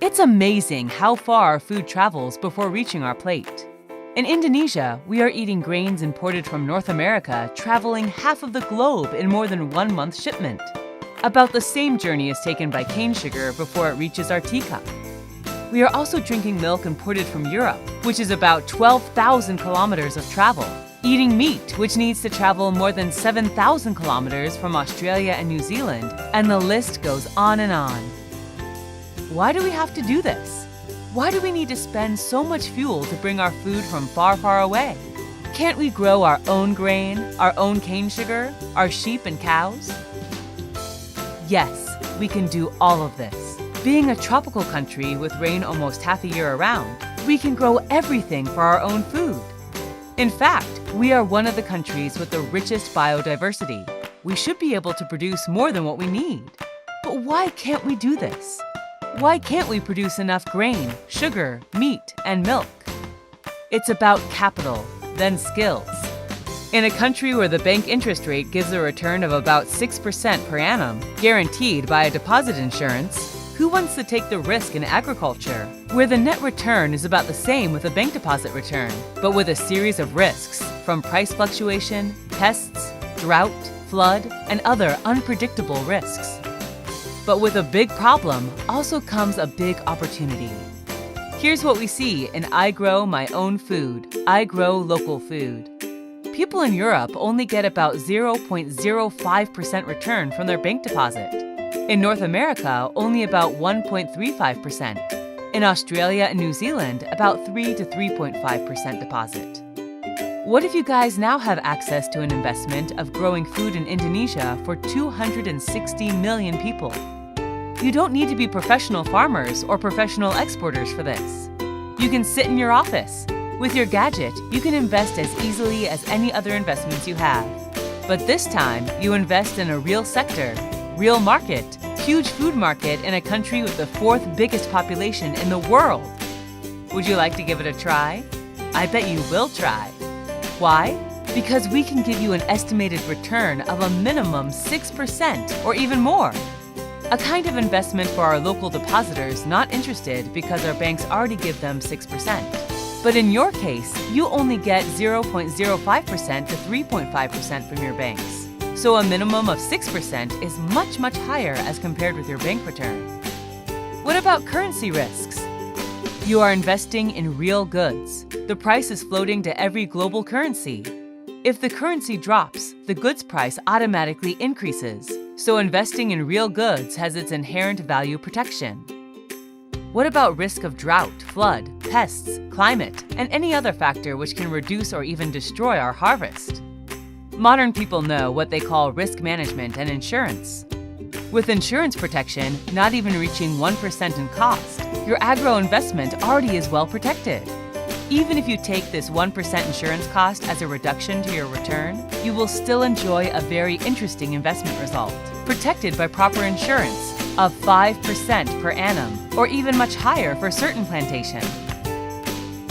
It's amazing how far our food travels before reaching our plate. In Indonesia, we are eating grains imported from North America, traveling half of the globe in more than 1 month shipment. About the same journey is taken by cane sugar before it reaches our teacup. We are also drinking milk imported from Europe, which is about 12,000 kilometers of travel. Eating meat, which needs to travel more than 7,000 kilometers from Australia and New Zealand, and the list goes on and on. Why do we have to do this? Why do we need to spend so much fuel to bring our food from far, far away? Can't we grow our own grain, our own cane sugar, our sheep and cows? Yes, we can do all of this. Being a tropical country with rain almost half a year around, we can grow everything for our own food. In fact, we are one of the countries with the richest biodiversity. We should be able to produce more than what we need. But why can't we do this? Why can't we produce enough grain, sugar, meat, and milk? It's about capital, then skills. In a country where the bank interest rate gives a return of about 6% per annum, guaranteed by a deposit insurance, who wants to take the risk in agriculture, where the net return is about the same with a bank deposit return, but with a series of risks, from price fluctuation, pests, drought, flood, and other unpredictable risks? But with a big problem also comes a big opportunity. Here's what we see in iGrow My Own Food, iGrow Local Food. People in Europe only get about 0.05% return from their bank deposit. In North America, only about 1.35%. In Australia and New Zealand, about 3 to 3.5% deposit. What if you guys now have access to an investment of growing food in Indonesia for 260 million people? You don't need to be professional farmers or professional exporters for this. You can sit in your office. With your gadget, you can invest as easily as any other investments you have. But this time, you invest in a real sector, real market, huge food market in a country with the 4th biggest population in the world. Would you like to give it a try? I bet you will try. Why? Because we can give you an estimated return of a minimum 6% or even more. A kind of investment for our local depositors not interested because our banks already give them 6%. But in your case, you only get 0.05% to 3.5% from your banks. So a minimum of 6% is much, much higher as compared with your bank return. What about currency risks? You are investing in real goods. The price is floating to every global currency. If the currency drops, the goods price automatically increases. So investing in real goods has its inherent value protection. What about risk of drought, flood, pests, climate, and any other factor which can reduce or even destroy our harvest? Modern people know what they call risk management and insurance. With insurance protection not even reaching 1% in cost, your agro investment already is well protected. Even if you take this 1% insurance cost as a reduction to your return, you will still enjoy a very interesting investment result, protected by proper insurance of 5% per annum, or even much higher for certain plantations.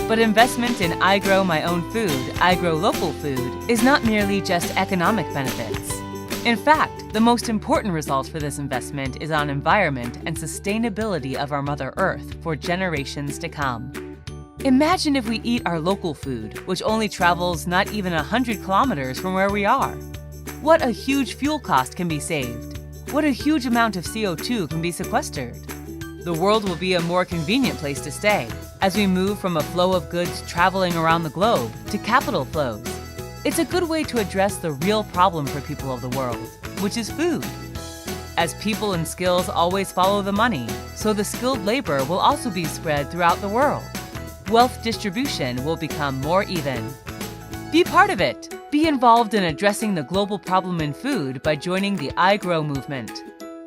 But investment in iGrow My Own Food, iGrow Local Food, is not merely just economic benefits. In fact, the most important result for this investment is on environment and sustainability of our Mother Earth for generations to come. Imagine if we eat our local food, which only travels not even 100 kilometers from where we are. What a huge fuel cost can be saved. What a huge amount of CO2 can be sequestered. The world will be a more convenient place to stay, as we move from a flow of goods traveling around the globe to capital flows. It's a good way to address the real problem for people of the world, which is food. As people and skills always follow the money, so the skilled labor will also be spread throughout the world. Wealth distribution will become more even. Be part of it. Be involved in addressing the global problem in food by joining the iGrow movement.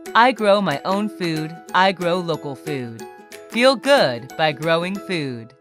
iGrow My Own Food, iGrow Local Food. Feel good by growing food.